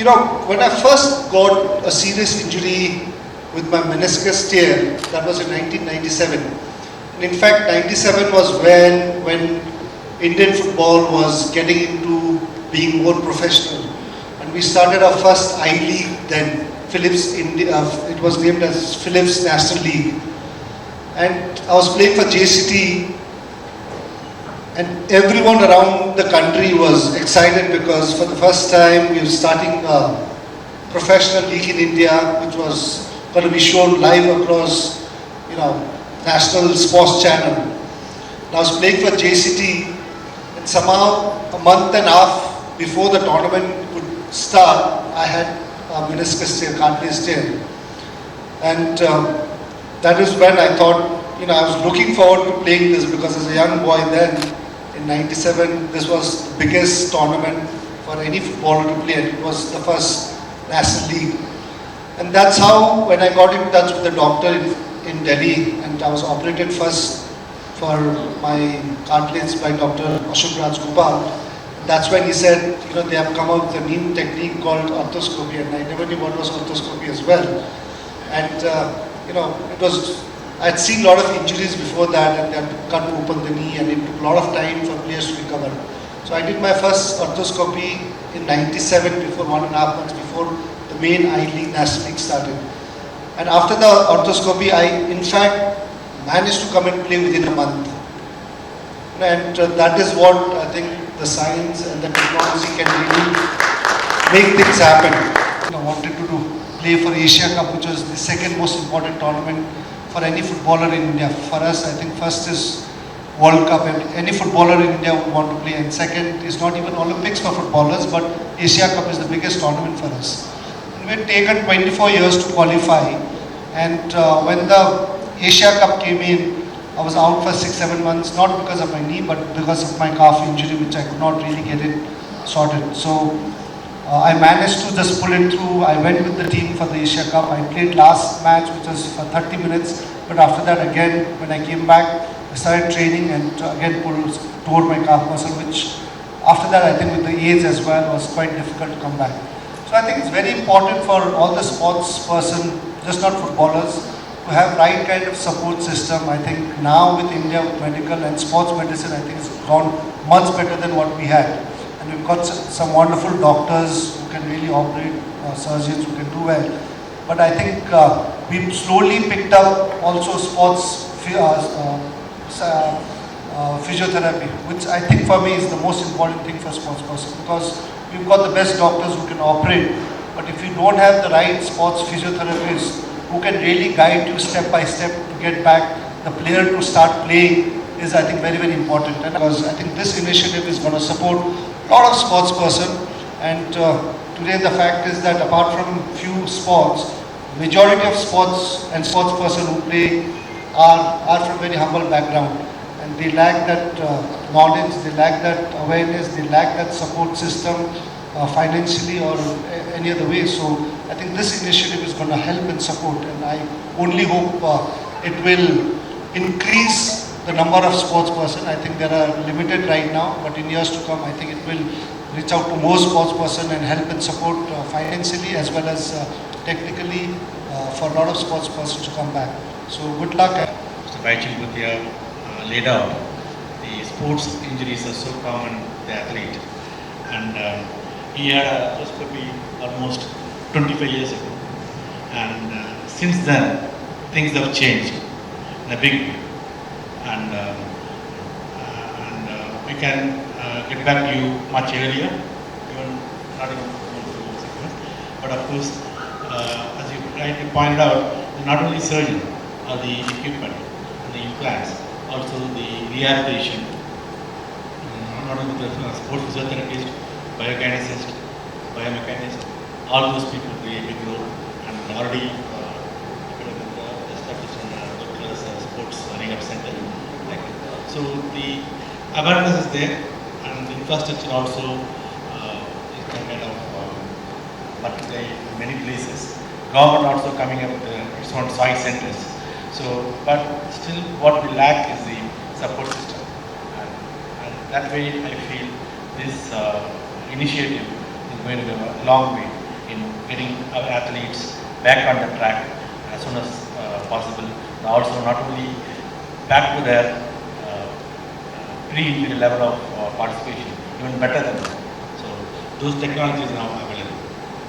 when I first got a serious injury with my meniscus tear, that was in 1997. And in fact, 97 was when Indian football was getting into being more professional. And we started our first I-League then, Philips India, it was named as Philips National League. And I was playing for JCT, and everyone around the country was excited because for the first time we were starting a professional league in India, which was going to be shown live across, national sports channel. And I was playing for JCT, and somehow a month and a half before the tournament would start, I had a meniscus tear, cartilage tear. And that is when I thought, I was looking forward to playing this because as a young boy then, in 97, this was the biggest tournament for any footballer to play, and it was the first national league. And that's how, when I got in touch with the doctor in Delhi, and I was operated first for my cartilage by Dr. Ashok Gopal, that's when he said, they have come up with a new technique called arthroscopy, and I never knew what was arthroscopy as well. And, I had seen a lot of injuries before that, and they had to cut open the knee, and it took a lot of time for players to recover. So I did my first arthroscopy in 97, before 1.5 months before the main I-League National League started. And after the arthroscopy, I in fact managed to come and play within a month. And that is what I think the science and the technology can really make things happen. I wanted to play for Asia Cup, which was the second most important tournament for any footballer in India. For us, I think first is World Cup, and any footballer in India would want to play. And second is not even Olympics for footballers, but Asia Cup is the biggest tournament for us. And we had taken 24 years to qualify. And when the Asia Cup came in, I was out for 6-7 months, not because of my knee, but because of my calf injury, which I could not really get it sorted. So I managed to just pull it through. I went with the team for the Asia Cup. I played last match, which was for 30 minutes. But after that, again, when I came back, I started training and again tore my calf muscle, which after that, I think with the age as well, was quite difficult to come back. So I think it's very important for all the sports person, just not footballers, to have right kind of support system. I think now with India, with medical and sports medicine, I think it's gone much better than what we had. And we've got some wonderful doctors who can really operate, surgeons who can do well. But I think we've slowly picked up also sports physiotherapy, which I think for me is the most important thing for sports person, because we've got the best doctors who can operate. But if you don't have the right sports physiotherapists who can really guide you step by step to get back the player to start playing, is I think very, very important. And because I think this initiative is going to support a lot of sports person, and today the fact is that apart from few sports, majority of sports and sports person who play are from very humble background, and they lack that knowledge, they lack that awareness, they lack that support system financially or any other way. So I think this initiative is going to help and support, and I only hope it will increase the number of sports person. I think there are limited right now, but in years to come, I think it will reach out to more sports person and help and support financially as well as technically for a lot of sports persons to come back. So good luck. Mr. Bhaichung Bhutia laid out the sports injuries are so common to the athlete, and he had a arthroscopy almost 25 years ago, and since then things have changed in a big way. And we can get back to you much earlier, even not even 6 months. But of course, as you rightly pointed out, not only surgeon or the equipment, the implants, also the rehabilitation, not only the sports physiotherapist, biokineticist, biomechanist, all those people play a big role, and already established in sports rehab center. So the awareness is there, and the infrastructure also is kind of working in many places. Government also coming up with its own soil centers. So, but still what we lack is the support system, and that way I feel this initiative is going to go a long way. getting our athletes back on the track as soon as possible. And also not only back to their pre-injury level of participation, even better than that. So those technologies now available.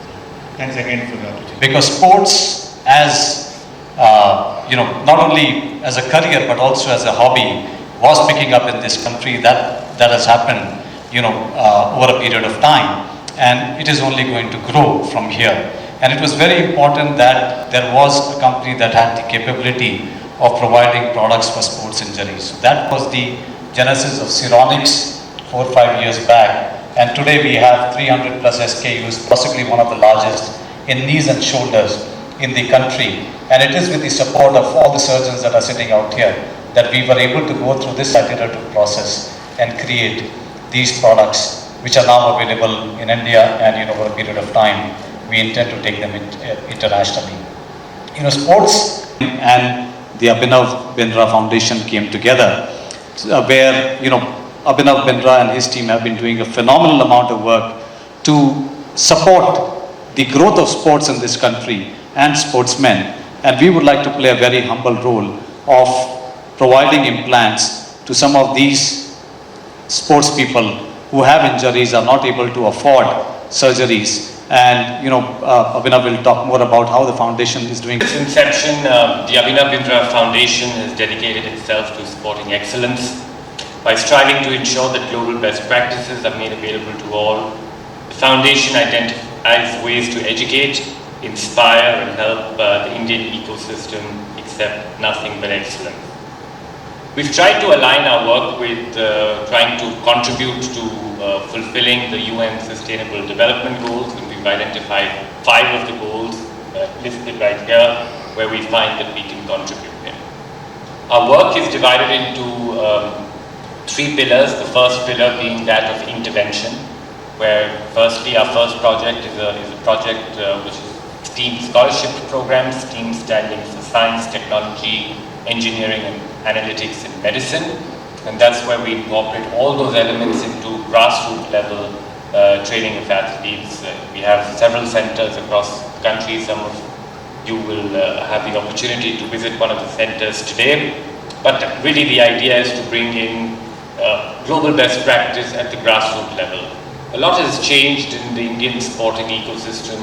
So thanks again for the opportunity. Because sports as not only as a career but also as a hobby was picking up in this country. That has happened over a period of time, and it is only going to grow from here. And it was very important that there was a company that had the capability of providing products for sports injuries. So that was the genesis of Sironics 4 or 5 years back, and today we have 300 plus SKUs, possibly one of the largest in knees and shoulders in the country. And it is with the support of all the surgeons that are sitting out here that we were able to go through this iterative process and create these products, which are now available in India, and over a period of time we intend to take them internationally. Sports and the Abhinav Bindra Foundation came together, where Abhinav Bindra and his team have been doing a phenomenal amount of work to support the growth of sports in this country and sportsmen. And we would like to play a very humble role of providing implants to some of these sports people who have injuries, are not able to afford surgeries. And Abhinav will talk more about how the foundation is doing. Since inception, the Abhinav Bindra Foundation has dedicated itself to sporting excellence by striving to ensure that global best practices are made available to all. The foundation identifies ways to educate, inspire and help the Indian ecosystem accept nothing but excellence. We've tried to align our work with trying to contribute to fulfilling the UN Sustainable Development Goals, and we've identified 5 of the goals listed right here where we find that we can contribute in. Our work is divided into 3 pillars, the first pillar being that of intervention, where firstly our first project is a project which is STEAM scholarship program, STEAM standing for science, technology, engineering and analytics and medicine, and that's where we incorporate all those elements into grassroots level training of athletes. We have several centers across the country. Some of you will have the opportunity to visit one of the centers today, but really the idea is to bring in global best practice at the grassroots level. A lot has changed in the Indian sporting ecosystem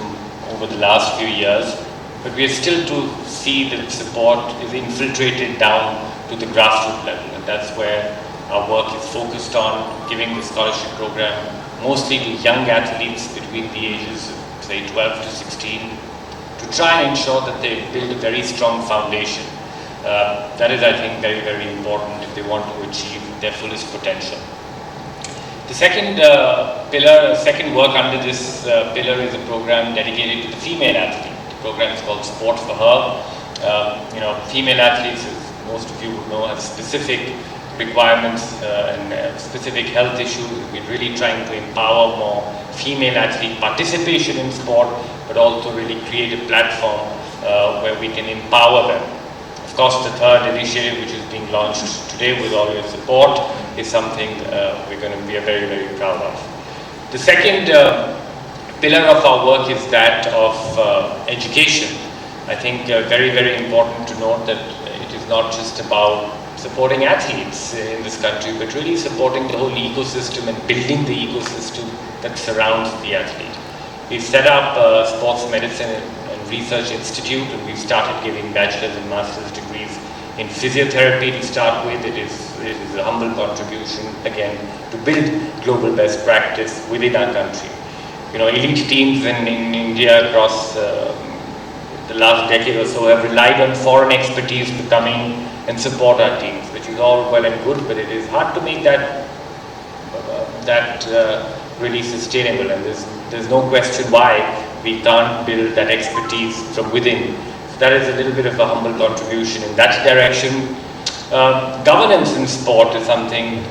over the last few years, but we are still to see that support is infiltrated down to the grassroots level, and that's where our work is focused on, giving the scholarship program mostly to young athletes between the ages of say 12 to 16 to try and ensure that they build a very strong foundation. That is, I think, very, very important if they want to achieve their fullest potential. The second pillar, second work under this pillar is a program dedicated to the female athlete. The program is called Sport for Her. Female athletes, as most of you would know, have specific requirements and specific health issues. We're really trying to empower more female athlete participation in sport, but also really create a platform where we can empower them. Of course, the third initiative, which is being launched today with all your support, is something we're going to be very, very proud of. The second pillar of our work is that of education. I think very, very important to note that it is not just about supporting athletes in this country, but really supporting the whole ecosystem and building the ecosystem that surrounds the athlete. We've set up a sports medicine and research institute, and we've started giving bachelor's and master's degrees in physiotherapy to start with. It is a humble contribution, again, to build global best practice within our country. Elite teams in India across the last decade or so have relied on foreign expertise to come in and support our teams, which is all well and good, but it is hard to make that really sustainable, and there's no question why we can't build that expertise from within. So that is a little bit of a humble contribution in that direction. Governance in sport is something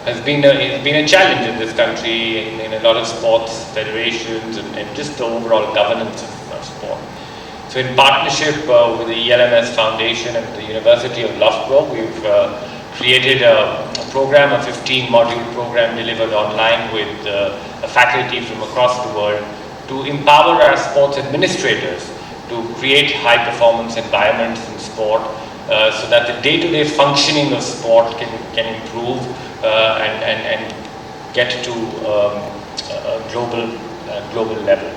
has been a challenge in this country in a lot of sports federations and just the overall governance of sport. So in partnership with the ELMS Foundation and the University of Loughborough, we've created a program, a 15-module program delivered online with a faculty from across the world, to empower our sports administrators to create high performance environments in sport so that the day-to-day functioning of sport can improve and get to a global level.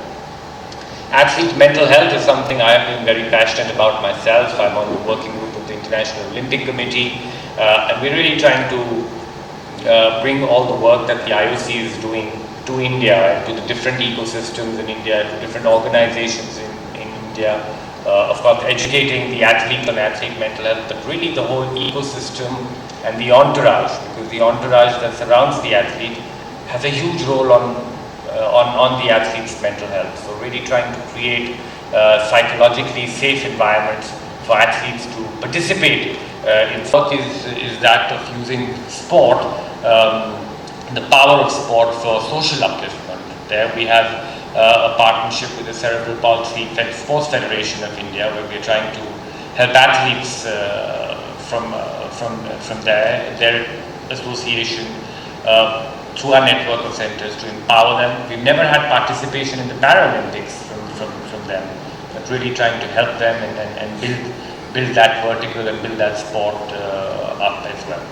Athlete mental health is something I have been very passionate about myself. I'm on the working group of the International Olympic Committee, and we're really trying to bring all the work that the IOC is doing to India and to the different ecosystems in India, to different organizations in India. Of course, educating the athlete on athlete mental health, but really the whole ecosystem and the entourage, because the entourage that surrounds the athlete has a huge role on the athlete's mental health. So really trying to create psychologically safe environments for athletes to participate in sport is that of using sport, the power of sport for social upliftment. There we have a partnership with the Cerebral Palsy Sports Federation of India, where we're trying to help athletes from their association through our network of centers to empower them. We've never had participation in the Paralympics from them, but really trying to help them and build that vertical and build that sport up as well.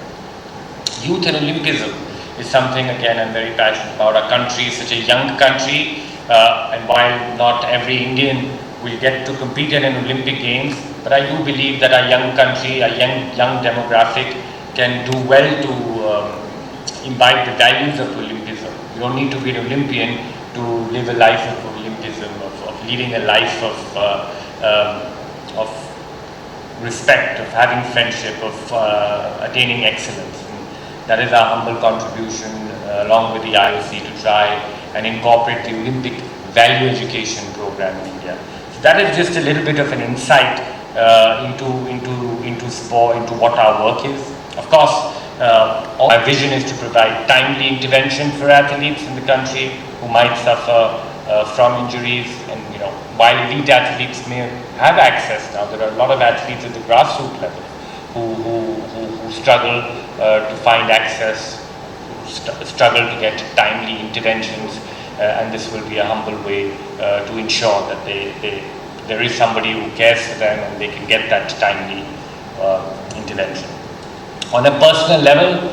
Youth and Olympism is something, again, I'm very passionate about. Our country is such a young country, and while not every Indian will get to compete in an Olympic Games, but I do believe that our young country, our young demographic can do well to imbibe the values of Olympism. You don't need to be an Olympian to live a life of Olympism, of leading a life of respect, of having friendship, of attaining excellence. And that is our humble contribution along with the IOC to try and incorporate the Olympic value education program in India. So that is just a little bit of an insight into sport, into what our work is. Of course, our vision is to provide timely intervention for athletes in the country who might suffer from injuries. And while elite athletes may have access now, there are a lot of athletes at the grassroots level who struggle to find access, who struggle to get timely interventions, and this will be a humble way to ensure that there is somebody who cares for them and they can get that timely intervention. On a personal level,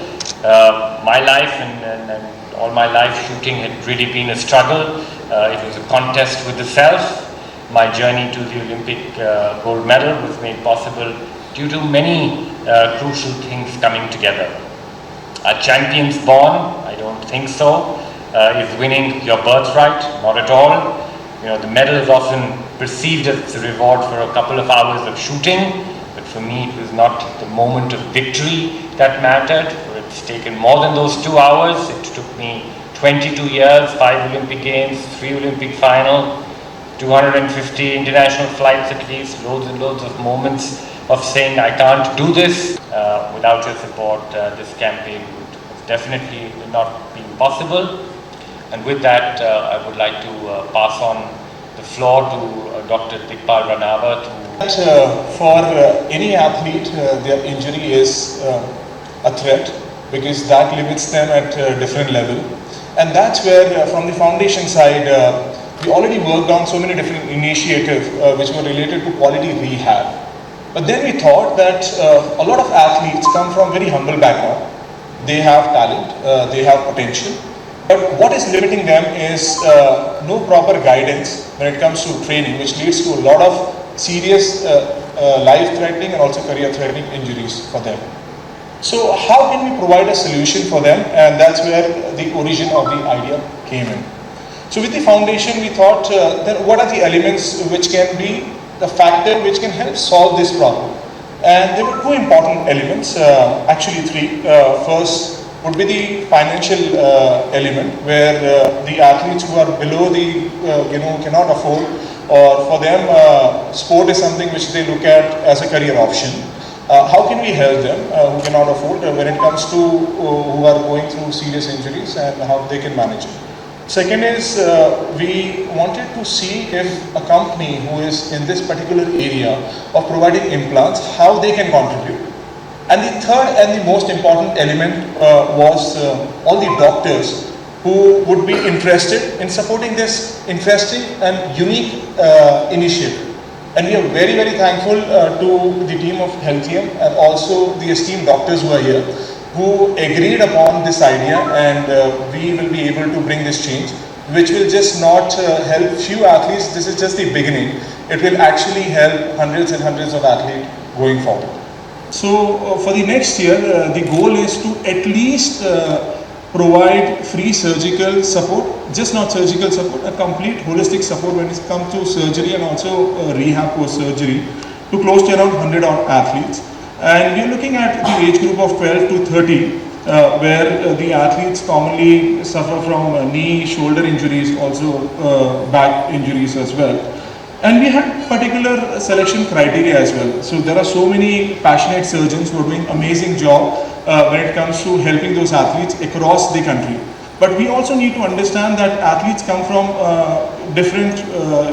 my life and all my life shooting had really been a struggle. It was a contest with the self. My journey to the Olympic gold medal was made possible due to many crucial things coming together. Are champions born? I don't think so. Is winning your birthright? Not at all. The medal is often perceived as a reward for a couple of hours of shooting. For me, it was not the moment of victory that mattered. It's taken more than those 2 hours. It took me 22 years, 5 Olympic Games, 3 Olympic final, 250 international flights at least, loads and loads of moments of saying, I can't do this. Without your support, this campaign would have definitely not been possible. And with that, I would like to pass on the floor to Dr. Dikpal Ranawat, for any athlete, their injury is a threat because that limits them at a different level. And that's where, from the foundation side, we already worked on so many different initiatives which were related to quality rehab. But then we thought that a lot of athletes come from very humble background. They have talent, they have potential. But what is limiting them is no proper guidance when it comes to training, which leads to a lot of serious life-threatening and also career-threatening injuries for them. So how can we provide a solution for them? And that's where the origin of the idea came in. So with the foundation, we thought, then what are the elements which can be the factor which can help solve this problem? And there were two important elements, actually three. First would be the financial element, where the athletes who are below the, cannot afford, or for them sport is something which they look at as a career option. How can we help them who cannot afford when it comes to who are going through serious injuries and how they can manage it? Second is we wanted to see if a company who is in this particular area of providing implants, how they can contribute. And the third and the most important element was all the doctors who would be interested in supporting this interesting and unique initiative. And we are very, very thankful to the team of Healthium and also the esteemed doctors who are here, who agreed upon this idea, and we will be able to bring this change, which will just not help few athletes. This is just the beginning. It will actually help hundreds and hundreds of athletes going forward. So for the next year, the goal is to at least provide free surgical support, just not surgical support, a complete holistic support when it comes to surgery and also rehab post-surgery to close to around 100 athletes. And we are looking at the age group of 12 to 30, where the athletes commonly suffer from knee, shoulder injuries, also back injuries as well. And we had particular selection criteria as well. So there are so many passionate surgeons who are doing amazing job when it comes to helping those athletes across the country. But we also need to understand that athletes come from different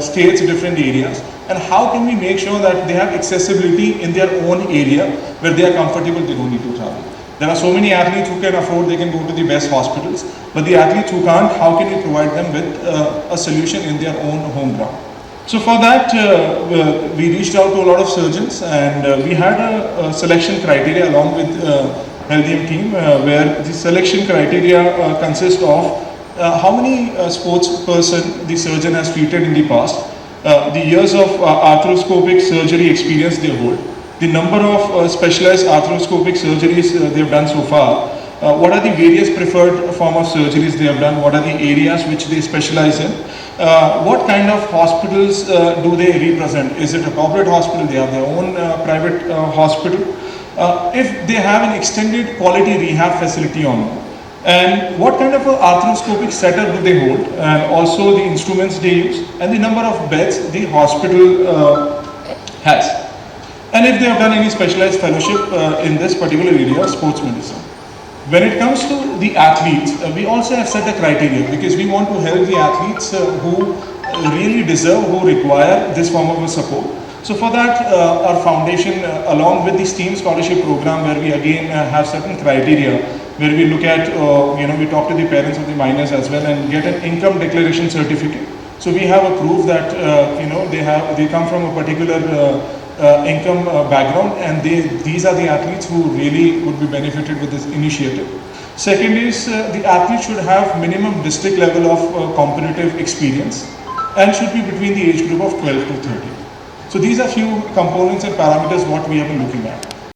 states, different areas, and how can we make sure that they have accessibility in their own area where they are comfortable, they don't need to travel. There are so many athletes who can afford, they can go to the best hospitals, but the athletes who can't, how can we provide them with a solution in their own home ground? So for that, we reached out to a lot of surgeons, and we had a selection criteria along with Healthium team, where the selection criteria consists of how many sports person the surgeon has treated in the past, the years of arthroscopic surgery experience they hold, the number of specialized arthroscopic surgeries they have done so far, what are the various preferred form of surgeries they have done, what are the areas which they specialize in, what kind of hospitals do they represent, is it a corporate hospital, they have their own private hospital, if they have an extended quality rehab facility or not, and what kind of an arthroscopic setup do they hold, and also the instruments they use, and the number of beds the hospital has, and if they have done any specialized fellowship in this particular area of sports medicine. When it comes to the athletes, we also have set a criteria because we want to help the athletes who really deserve, who require this form of a support. So for that, our foundation, along with the STEAM scholarship program, where we again have certain criteria, where we look at, we talk to the parents of the minors as well and get an income declaration certificate. So we have a proof that, they come from a particular income background, and these are the athletes who really would be benefited with this initiative. Second is the athlete should have minimum district level of competitive experience and should be between the age group of 12 to 30. So these are few components and parameters what we have been looking at.